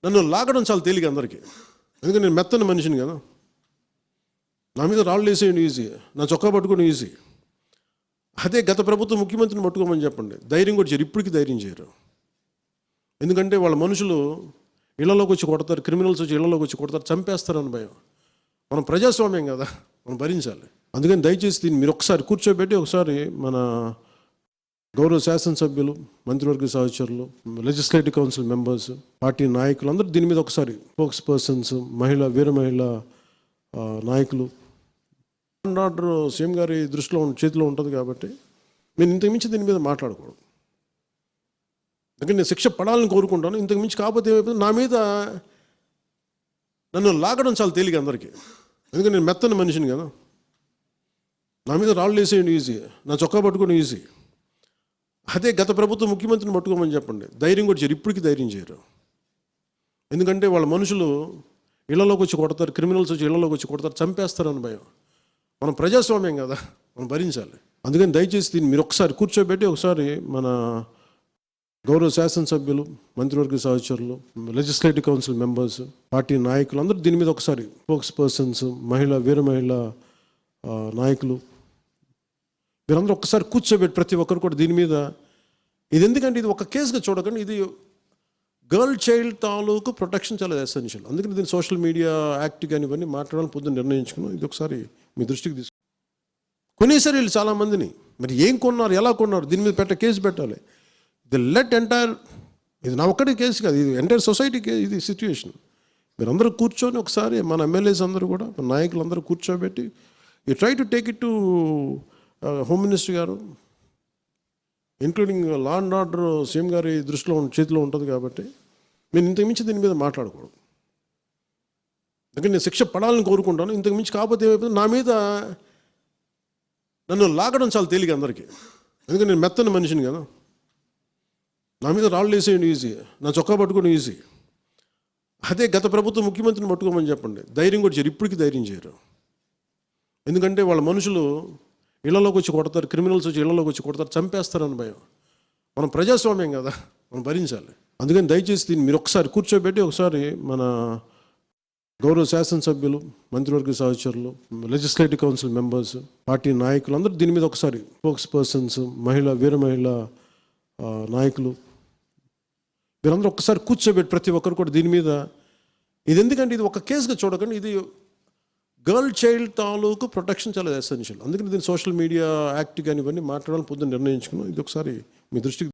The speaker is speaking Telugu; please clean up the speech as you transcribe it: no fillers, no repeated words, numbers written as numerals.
నన్ను లాగడం చాలా తేలిక అందరికీ. ఎందుకంటే నేను మెత్తని మనిషిని కదా. నా మీద రాళ్ళు వేసేయండి ఈజీ, నా చొక్కా పట్టుకోవడం ఈజీ. అదే గత ప్రభుత్వం ముఖ్యమంత్రిని పట్టుకోమని చెప్పండి, ధైర్యం కూడా చేయరు, ఇప్పటికీ ధైర్యం చేయరు. ఎందుకంటే వాళ్ళ మనుషులు ఇళ్లలోకి వచ్చి కొడతారు, క్రిమినల్స్ వచ్చి ఇళ్లలోకి వచ్చి కొడతారు, చంపేస్తారని భయం. మనం ప్రజాస్వామ్యం కదా, మనం భరించాలి. అందుకని దయచేసి దీన్ని మీరు ఒకసారి కూర్చోబెట్టి ఒకసారి మన గౌరవ శాసనసభ్యులు, మంత్రివర్గ సహచరులు, లెజిస్లేటివ్ కౌన్సిల్ మెంబర్స్, పార్టీ నాయకులు అందరూ దీని మీద ఒకసారి స్పోక్స్ పర్సన్స్, వీర మహిళ నాయకులు, ఆర్డర్ సీఎం గారి దృష్టిలో చేతిలో ఉంటుంది కాబట్టి నేను ఇంతకుమించి దీని మీద మాట్లాడకూడదు. అందుకని నేను శిక్ష పడాలని కోరుకుంటాను. ఇంతకుమించి కాకపోతే ఏమైపోతుంది, నా మీద నన్ను లాగడం చాలా తేలిక అందరికీ. ఎందుకంటే నేను మెత్తని మనిషిని కదా. నా మీద రాళ్ళు వేసేయండి ఈజీ, నా చొక్కా పట్టుకోవడం ఈజీ. అదే గత ప్రభుత్వం ముఖ్యమంత్రిని పట్టుకోమని చెప్పండి, ధైర్యం కూడా చేయరు, ఇప్పటికీ ధైర్యం చేయరు. ఎందుకంటే వాళ్ళ మనుషులు ఇళ్లలోకి వచ్చి కొడతారు, క్రిమినల్స్ వచ్చి ఇళ్లలోకి వచ్చి కొడతారు, చంపేస్తారని భయం. మనం ప్రజాస్వామ్యం కదా, మనం భరించాలి. అందుకని దయచేసి దీన్ని మీరు ఒకసారి కూర్చోబెట్టి ఒకసారి మన గౌరవ శాసనసభ్యులు, మంత్రివర్గ సహచరులు, లెజిస్లేటివ్ కౌన్సిల్ మెంబర్స్, పార్టీ నాయకులు అందరూ దీని మీద ఒకసారి స్పోక్స్ పర్సన్స్, వీర మహిళ నాయకులు, మీరందరూ ఒక్కసారి కూర్చోబెట్టి ప్రతి ఒక్కరు కూడా దీని మీద, ఇది ఎందుకంటే ఇది ఒక కేసుగా చూడకండి, ఇది గర్ల్ చైల్డ్ తాలూకు ప్రొటెక్షన్ చాలా ఎసెన్షియల్. అందుకని దీన్ని సోషల్ మీడియా యాక్ట్ కానీ ఇవన్నీ మాట్లాడాలని పొద్దున్న నిర్ణయించుకున్నాం. ఇది ఒకసారి మీ దృష్టికి తీసుకు కొనేసారు వీళ్ళు చాలామందిని. మరి ఏం కొన్నారు, ఎలా కొన్నారు, దీని మీద కేసు పెట్టాలి. ఇది ఇది నా ఒక్కటి కేసు కాదు, ఇది ఎంటైర్ సొసైటీకి ఇది సిచ్యువేషన్. మీరందరూ కూర్చొని ఒకసారి మన ఎమ్మెల్యేస్ అందరూ కూడా, మన నాయకులందరూ కూర్చోబెట్టి you try to take it to home minister గారు, including law and order CM గారి దృష్టిలో చేతిలో ఉంటుంది కాబట్టి నేను ఇంతకుమించి దీని మీద మాట్లాడకూడదు. అందుకని నేను శిక్ష పడాలని కోరుకుంటాను. ఇంతకుమించి కాకపోతే ఏమైపోతుంది, నా మీద నన్ను లాగడం చాలా తేలిక అందరికీ. ఎందుకంటే నేను మెత్తని మనిషిని కదా. నా మీద రాళ్ళు వేసేయండి ఈజీ, నా చొక్కా పట్టుకోవడం ఈజీ. అదే గత ప్రభుత్వం ముఖ్యమంత్రిని పట్టుకోమని చెప్పండి, ధైర్యం కూడా చేయరు, ఇప్పటికీ ధైర్యం చేయరు. ఎందుకంటే వాళ్ళ మనుషులు ఇళ్లలోకి వచ్చి కొడతారు, క్రిమినల్స్ వచ్చి ఇళ్లలోకి వచ్చి కొడతారు, చంపేస్తారని భయం. మనం ప్రజాస్వామ్యం కదా, మనం భరించాలి. అందుకని దయచేసి దీన్ని మీరు ఒకసారి కూర్చోబెట్టి ఒకసారి మన గౌరవ శాసనసభ్యులు, మంత్రివర్గ సహచరులు, లెజిస్లేటివ్ కౌన్సిల్ మెంబర్స్, పార్టీ నాయకులు అందరూ దీని మీద ఒకసారి స్పోక్స్ పర్సన్స్, వీర మహిళ నాయకులు, మీరందరూ ఒక్కసారి కూర్చోబెట్టి ప్రతి ఒక్కరు కూడా దీని మీద, ఇది ఎందుకంటే ఇది ఒక కేసుగా చూడకండి, ఇది గర్ల్ చైల్డ్ తాలూకు ప్రొటెక్షన్ చాలా ఎసెన్షియల్. అందుకని దీన్ని సోషల్ మీడియా యాక్ట్ కానీ ఇవన్నీ మాట్లాడాలని పొద్దున్న నిర్ణయించుకున్నాం. ఇది ఒకసారి మీ దృష్టికి